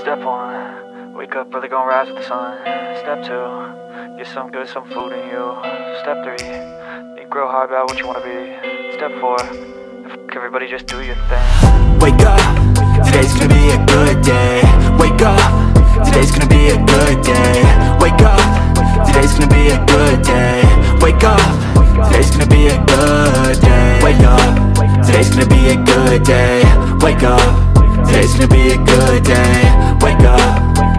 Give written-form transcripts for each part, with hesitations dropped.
Step 1, wake up early, gonna rise with the sun. Step 2, get some food in you. Step 3, think real hard about what you wanna be. Step 4, everybody just do your thing. Wake up, today's gonna be a good day. Wake up, today's gonna be a good day. Wake up, today's gonna be a good day. Wake up, today's gonna be a good day. Wake up, today's gonna be a good day. Wake up, today's gonna be a good day. Wake up,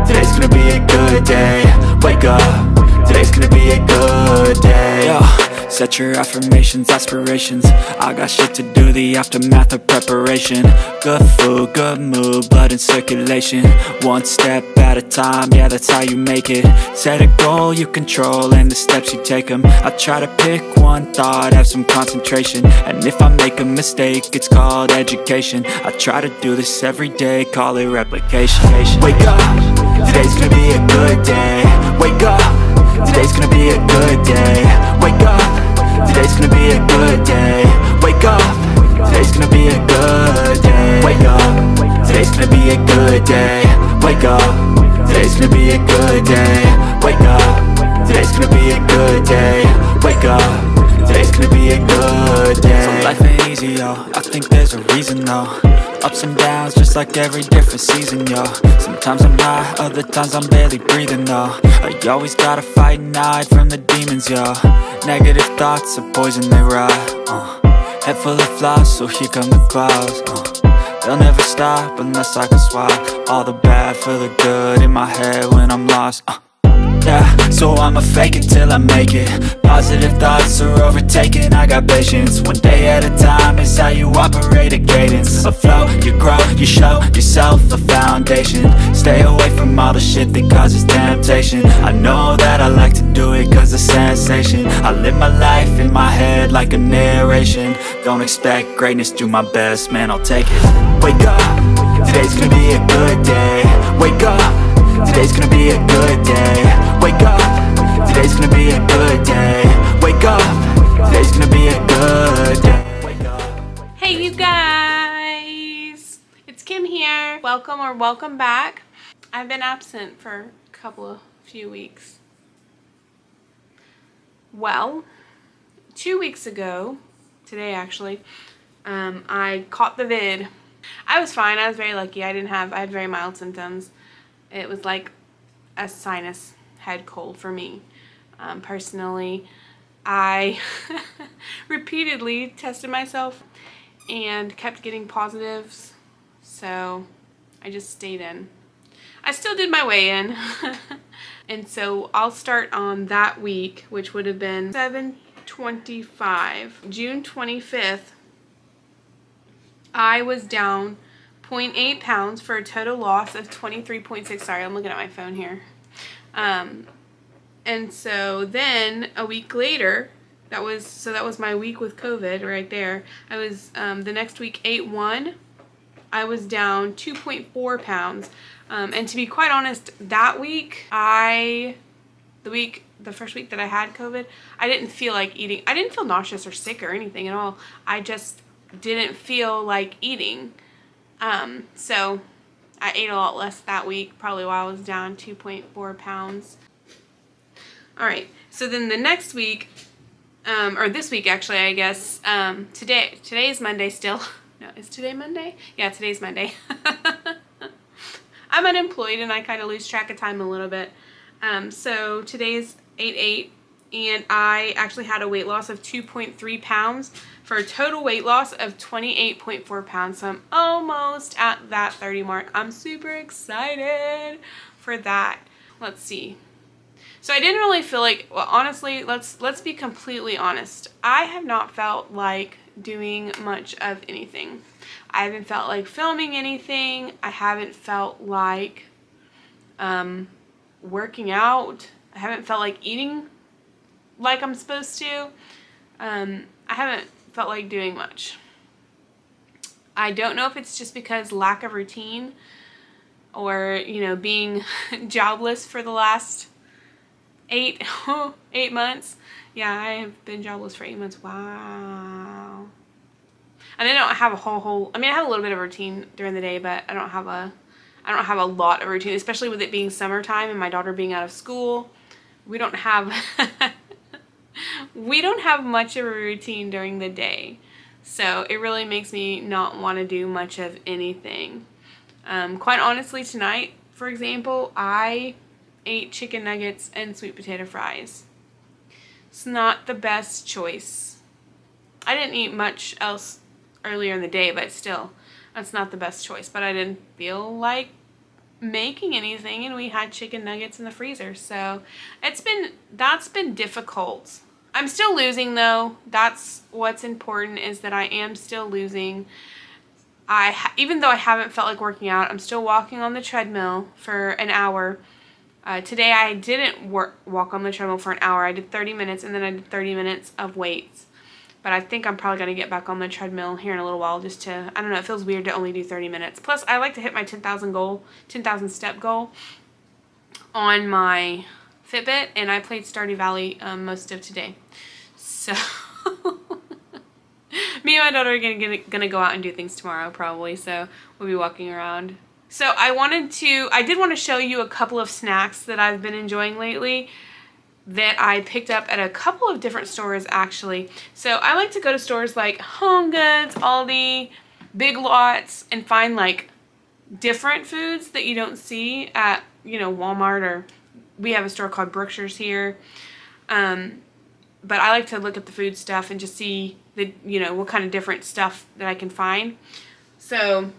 today's gonna be a good day. Wake up, today's gonna be a good day. Yo, set your affirmations, aspirations. I got shit to do, the aftermath of preparation. Good food, good mood, blood in circulation. One step at a time, yeah, that's how you make it. Set a goal you control and the steps you take them. I try to pick one thought, have some concentration. And if I make a mistake, it's called education. I try to do this every day, call it replication. Wake up, today's gonna be a good day. Wake up, today's gonna be a good day. Wake up, today's gonna be a good day. Wake up, today's gonna be a good day. Wake up, today's gonna be a good day. Wake up, today's gonna be a good day. Wake up, today's gonna be a good day. Wake up, today's gonna be a good day. So life ain't easy, yo, I think there's a reason though. Ups and downs, just like every different season, yo. Sometimes I'm high, other times I'm barely breathing, though. I always gotta fight and hide from the demons, yo. Negative thoughts are poison, they rot. Head full of flies, so here come the clouds. They'll never stop unless I can swap all the bad for the good in my head when I'm lost. Yeah, so I'ma fake it till I make it. Positive thoughts are overtaken, I got patience. One day at a time is how you operate a cadence. A flow, you grow, you show yourself a foundation. Stay away from all the shit that causes temptation. I know that I like to do it cause it's sensation. I live my life in my head like a narration. Don't expect greatness, do my best, man, I'll take it. Wake up, today's gonna be a good day. Wake up, today's gonna be a good day. Wake up, today's gonna be a good day. Wake up, today's gonna be a good day. Wake up. Hey you guys, it's Kim here. Welcome back. I've been absent for a few weeks. Well, 2 weeks ago, today actually, I caught the vid. I was fine, I was very lucky. I had very mild symptoms. It was like a sinus head cold for me. Personally, I repeatedly tested myself and kept getting positives, so I just stayed in. I still did my weigh-in, and so I'll start on that week, which would have been 7/25. June 25th, I was down 0.8 pounds for a total loss of 23.6. Sorry, I'm looking at my phone here. And so then a week later, that was my week with COVID right there. I was the next week 8/1. I was down 2.4 pounds. And to be quite honest, that week the first week that I had COVID, I didn't feel like eating. I didn't feel nauseous or sick or anything at all. I just didn't feel like eating. So I ate a lot less that week, probably while I was down 2.4 pounds. Alright, so then the next week, or this week actually, I guess, today's Monday still. No, is today Monday? Yeah, today's Monday. I'm unemployed and I kind of lose track of time a little bit. So today's 8/8, and I actually had a weight loss of 2.3 pounds for a total weight loss of 28.4 pounds. So I'm almost at that 30 mark. I'm super excited for that. Let's see. So I didn't really feel like, well, honestly, let's be completely honest. I have not felt like doing much of anything. I haven't felt like filming anything. I haven't felt like working out. I haven't felt like eating like I'm supposed to. I haven't felt like doing much. I don't know if it's just because lack of routine or, you know, being jobless for the last 8 months. Yeah, I have been jobless for 8 months. Wow. And I don't have a whole I mean, I have a little bit of routine during the day, but I don't I don't have a lot of routine, especially with it being summertime and my daughter being out of school. We don't have we don't have much of a routine during the day. So it really makes me not want to do much of anything. Quite honestly, tonight, for example, I ate chicken nuggets and sweet potato fries. It's not the best choice. I didn't eat much else earlier in the day, but still, that's not the best choice. But I didn't feel like making anything, and we had chicken nuggets in the freezer. So that's been difficult. I'm still losing though. That's what's important, is that I am still losing. Even though I haven't felt like working out, I'm still walking on the treadmill for an hour. Today I didn't walk on the treadmill for an hour. I did 30 minutes and then I did 30 minutes of weights. But I think I'm probably going to get back on the treadmill here in a little while just to, I don't know, it feels weird to only do 30 minutes. Plus, I like to hit my 10,000 step goal on my Fitbit, and I played Stardew Valley most of today. So, me and my daughter are gonna go out and do things tomorrow probably, so we'll be walking around. So I did want to show you a couple of snacks that I've been enjoying lately that I picked up at a couple of different stores actually. So I like to go to stores like Home Goods, Aldi, Big Lots, and find like different foods that you don't see at, you know, Walmart, or we have a store called Brookshire's here. But I like to look at the food stuff and just see the, you know, what kind of different stuff that I can find. So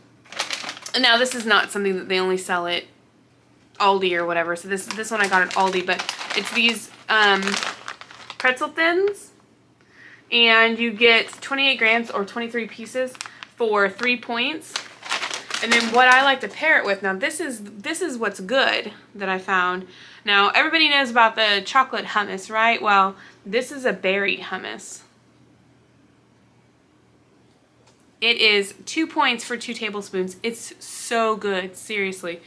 now this is not something that they only sell at Aldi or whatever. So this one I got at Aldi, but it's these pretzel thins, and you get 28 grams or 23 pieces for 3 points. And then what I like to pair it with, now this is what's good that I found. Now everybody knows about the chocolate hummus, right? Well, this is a berry hummus. It is 2 points for 2 tablespoons. It's so good, seriously.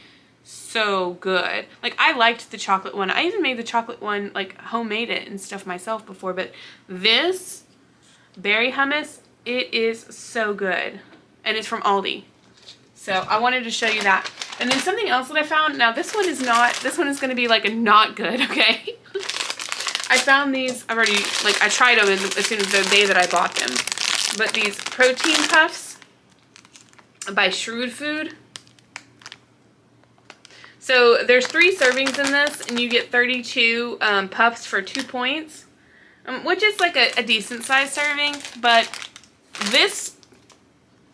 So good. Like, I liked the chocolate one. I even made the chocolate one, like, homemade it and stuff myself before, but this berry hummus, it is so good. And it's from Aldi. So I wanted to show you that. And then something else that I found, now this one is going to be like a not good, okay? I found these, I tried them as soon as the day that I bought them. But these protein puffs by Shrewd Food. So there's 3 servings in this, and you get 32 puffs for 2 points, which is like a decent size serving. But this,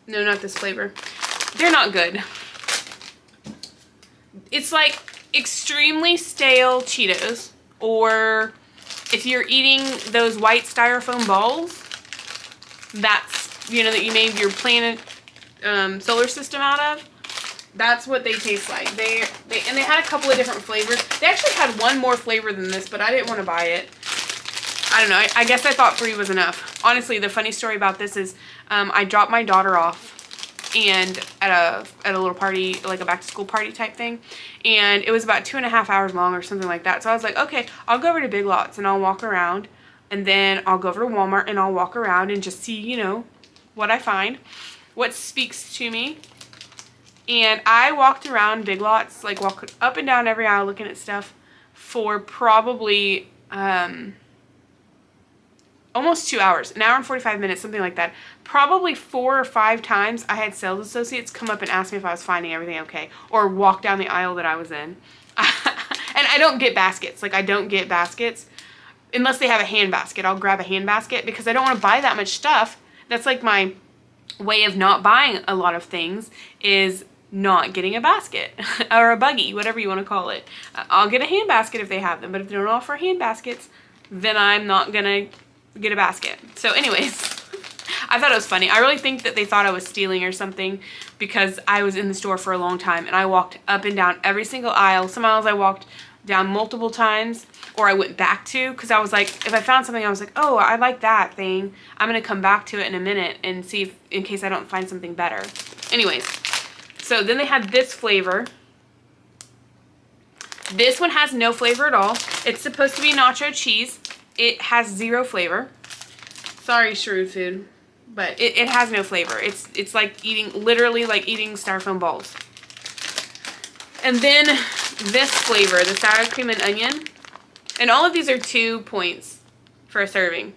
no, not this flavor. They're not good. It's like extremely stale Cheetos, or if you're eating those white styrofoam balls, that's, you know, that you made your planet solar system out of. That's what they taste like. And they had a couple of different flavors. They actually had one more flavor than this, but I didn't want to buy it. I don't know. I guess I thought 3 was enough. Honestly, the funny story about this is I dropped my daughter off and at a little party, like a back to school party type thing, and it was about 2.5 hours long or something like that. So I was like, okay, I'll go over to Big Lots and I'll walk around, and then I'll go over to Walmart and I'll walk around and just see, you know, what I find, what speaks to me. And I walked around Big Lots, like walked up and down every aisle looking at stuff for probably almost 2 hours, an hour and 45 minutes, something like that. Probably 4 or 5 times I had sales associates come up and ask me if I was finding everything okay, or walk down the aisle that I was in. And I don't get baskets. Like, I don't get baskets unless they have a hand basket. I'll grab a hand basket because I don't want to buy that much stuff. That's like my way of not buying a lot of things, is not getting a basket or a buggy, whatever you want to call it. I'll get a hand basket if they have them, but if they don't offer hand baskets, then I'm not gonna get a basket. So anyways, I thought it was funny. I really think that they thought I was stealing or something, because I was in the store for a long time and I walked up and down every single aisle. Some aisles I walked down multiple times, or I went back to, because I was like, if I found something I was like, oh, I like that thing, I'm gonna come back to it in a minute and see if, in case I don't find something better. Anyways, so then they had this flavor. This one has no flavor at all. It's supposed to be nacho cheese. It has 0 flavor. Sorry, Shrewd Food, but it has no flavor. It's like eating, literally like eating styrofoam balls. And then this flavor, the sour cream and onion. And all of these are 2 points for a serving.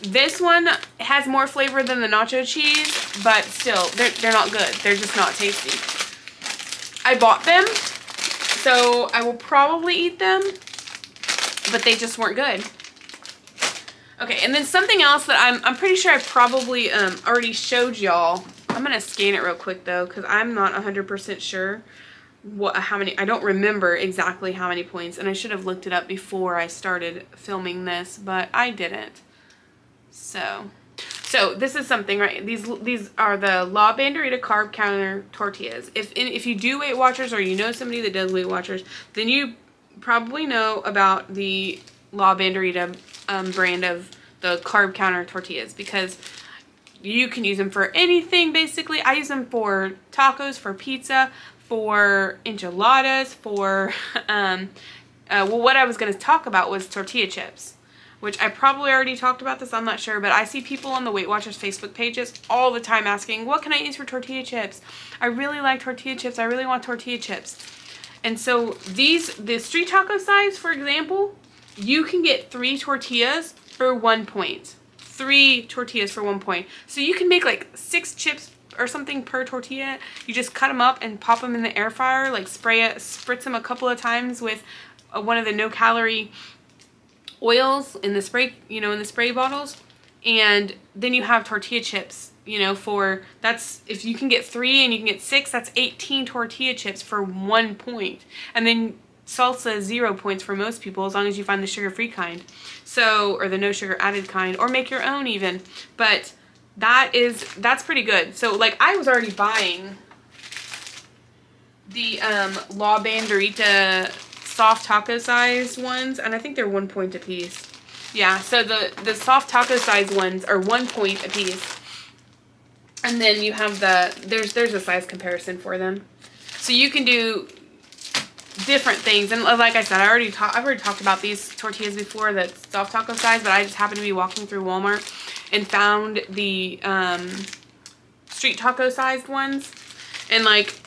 This one has more flavor than the nacho cheese, but still, they're not good. They're just not tasty. I bought them, so I will probably eat them, but they just weren't good. Okay, and then something else that I'm pretty sure I probably already showed y'all. I'm gonna scan it real quick though, because I'm not 100% sure how many. I don't remember exactly how many points, and I should have looked it up before I started filming this, but I didn't. So this is something, right? These are the La Banderita carb counter tortillas. If you do Weight Watchers, or you know somebody that does Weight Watchers, then you probably know about the La Banderita brand of the carb counter tortillas, because you can use them for anything basically. I use them for tacos, for pizza, for enchiladas, for well, what I was going to talk about was tortilla chips, which I probably already talked about this, I'm not sure, but I see people on the Weight Watchers Facebook pages all the time asking, what can I use for tortilla chips? I really like tortilla chips. I really want tortilla chips. And so the street taco size, for example, you can get 3 tortillas for 1 point. 3 tortillas for 1 point. So you can make like 6 chips or something per tortilla. You just cut them up and pop them in the air fryer, like spritz them a couple of times with one of the no-calorie oils in the spray, in the spray bottles, and then you have tortilla chips, that's, if you can get 3 and you can get 6, that's 18 tortilla chips for 1 point. And then salsa is 0 points for most people, as long as you find the sugar-free kind, or the no sugar added kind, or make your own even. But that's pretty good. So like, I was already buying the La Banderita soft taco size ones, and I think they're 1 point a piece. Yeah, so the soft taco size ones are 1 point a piece, and then you have there's a size comparison for them, so you can do different things. And like I said, I've already talked about these tortillas before, that soft taco size, but I just happened to be walking through Walmart and found the street taco sized ones, and like,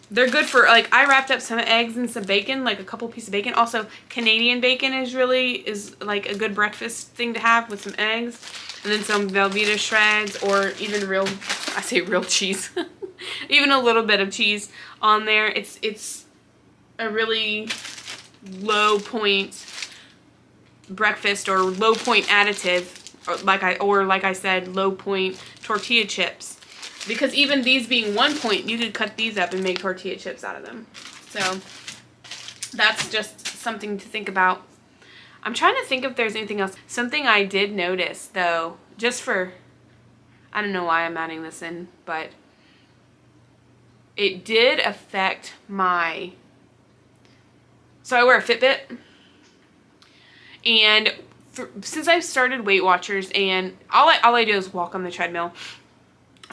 they're good for, like, I wrapped up some eggs and some bacon, like a couple pieces of bacon. Also, Canadian bacon is like a good breakfast thing to have with some eggs. And then some Velveeta shreds, or even real cheese. Even a little bit of cheese on there. It's a really low point breakfast, or low point additive, or like I said, low point tortilla chips. Because even these being 1 point, you could cut these up and make tortilla chips out of them. So that's just something to think about. I'm trying to think if there's anything else. Something I did notice though, I don't know why I'm adding this in, but it did affect so I wear a Fitbit, and since I've started Weight Watchers, and all I do is walk on the treadmill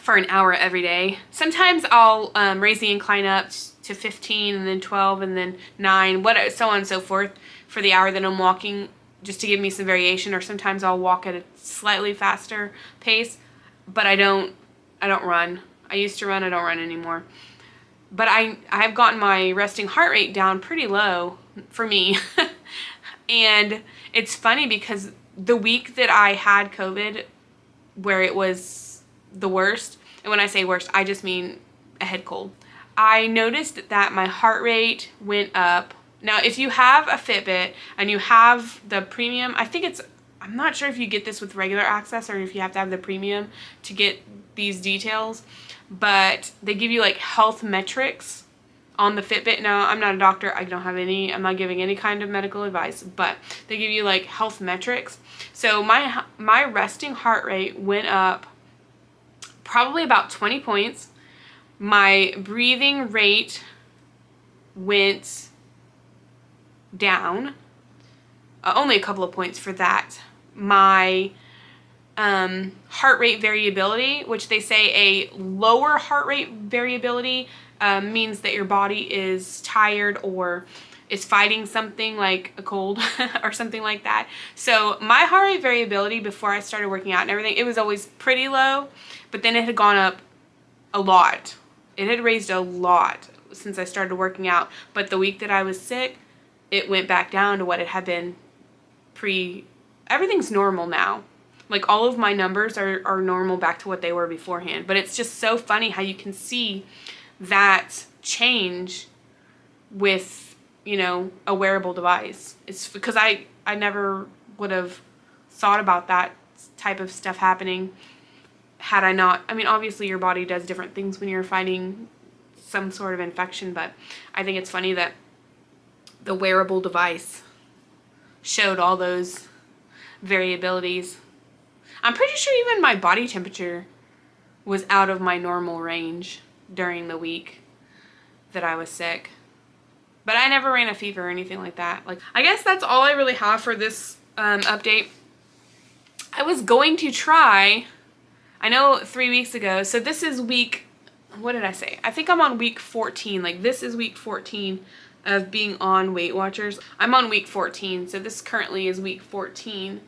for an hour every day. Sometimes I'll raise the incline up to 15, and then 12, and then 9, so on and so forth, for the hour that I'm walking, just to give me some variation. Or sometimes I'll walk at a slightly faster pace, but I don't run. I used to run, I don't run anymore. But I've gotten my resting heart rate down pretty low for me. And it's funny, because the week that I had COVID, where it was the worst, and when I say worst, I just mean a head cold, I noticed that my heart rate went up. Now, if you have a Fitbit and you have the premium, I'm not sure if you get this with regular access, or if you have to have the premium to get these details, but they give you like health metrics on the Fitbit. Now, I'm not a doctor, I'm not giving any kind of medical advice, but they give you like health metrics. So my resting heart rate went up probably about 20 points. My breathing rate went down, only a couple of points for that. My heart rate variability, which they say a lower heart rate variability means that your body is tired, or is fighting something like a cold or something like that. So my heart rate variability before I started working out and everything, it was always pretty low, but then it had gone up a lot. It had raised a lot. since I started working out. But the week that I was sick, it went back down to what it had been everything's normal now. Like, all of my numbers are normal back to what they were beforehand. But it's just so funny how you can see that change with, you know, a wearable device. It's because I never would have thought about that type of stuff happening had I not. I mean, obviously your body does different things when you're fighting some sort of infection, but I think it's funny that the wearable device showed all those variabilities. I'm pretty sure even my body temperature was out of my normal range during the week that I was sick. But I never ran a fever or anything like that. Like, I guess that's all I really have for this update. I was going to try, I know 3 weeks ago, so this is week, what did I say? I think I'm on week 14. Like, this is week 14 of being on Weight Watchers. I'm on week 14, so this currently is week 14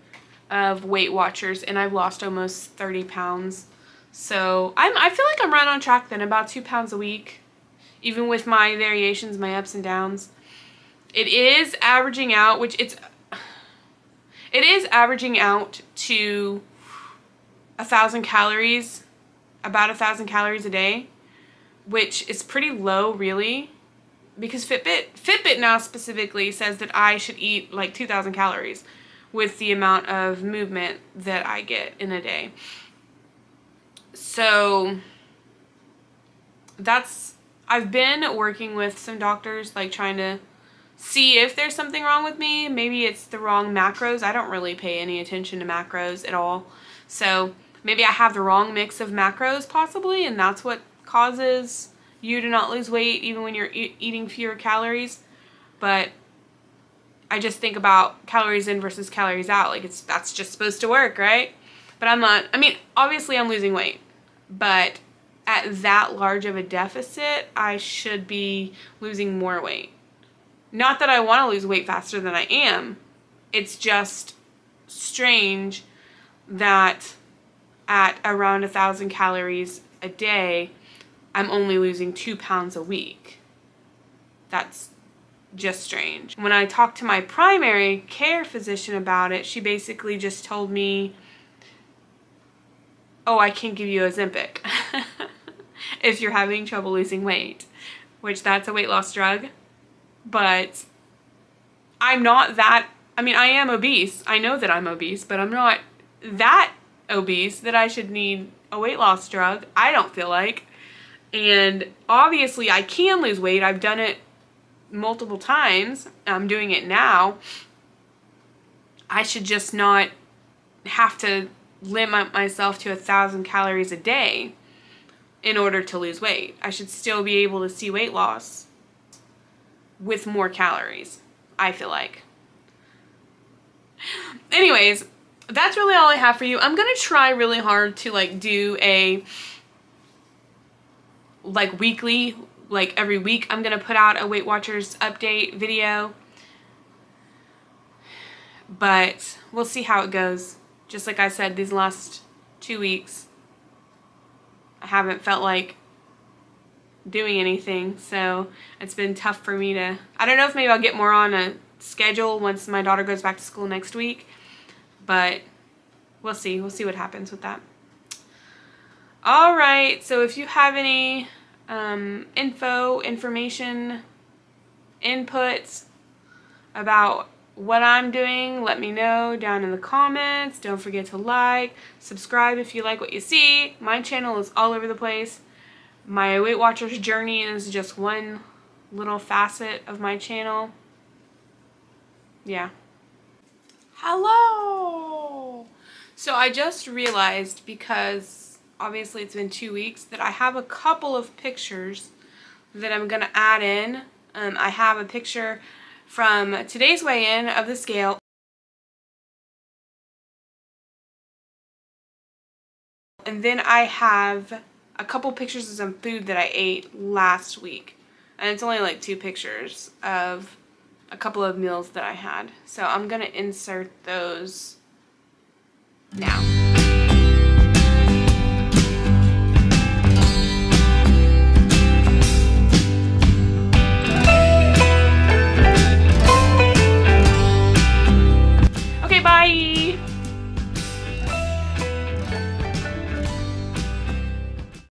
of Weight Watchers, and I've lost almost 30 pounds. So I feel like I'm right on track then, about 2 pounds a week, even with my variations, my ups and downs. It is averaging out, it is averaging out to 1,000 calories, about 1,000 calories a day, which is pretty low, really, because Fitbit now specifically says that I should eat like 2,000 calories with the amount of movement that I get in a day. So I've been working with some doctors, like trying to see if there's something wrong with me. Maybe it's the wrong macros. I don't really pay any attention to macros at all. So maybe I have the wrong mix of macros possibly, and that's what causes you to not lose weight even when you're eating fewer calories. But I just think about calories in versus calories out. Like, that's just supposed to work, right? But I'm not. I mean, obviously I'm losing weight, but at that large of a deficit, I should be losing more weight. Not that I want to lose weight faster than I am. It's just strange that at around 1,000 calories a day, I'm only losing 2 pounds a week. That's just strange. When I talked to my primary care physician about it, she basically just told me, oh, I can't give you Ozempic if you're having trouble losing weight, which that's a weight loss drug. But I'm not that, I mean, I am obese. I know that I'm obese, but I'm not that obese that I should need a weight loss drug. I don't feel like. And obviously I can lose weight. I've done it multiple times. I'm doing it now. I should just not have to limit myself to 1,000 calories a day in order to lose weight. I should still be able to see weight loss with more calories, I feel like. Anyways, that's really all I have for you. I'm gonna try really hard to like do a like weekly, like every week I'm gonna put out a Weight Watchers update video, but we'll see how it goes. Just like I said, these last 2 weeks I haven't felt like doing anything, so it's been tough for me to, I don't know if maybe I'll get more on a schedule once my daughter goes back to school next week, but we'll see what happens with that. Alright, so if you have any information, inputs about what I'm doing, let me know down in the comments. Don't forget to like, subscribe if you like what you see. My channel is all over the place. My Weight Watchers journey is just one little facet of my channel. Yeah. Hello! So I just realized, because obviously it's been 2 weeks, that I have a couple of pictures that I'm going to add in. I have a picture from today's weigh-in of the scale. And then I have a couple pictures of some food that I ate last week. And it's only like 2 pictures of a couple of meals that I had. So I'm going to insert those now. Bye!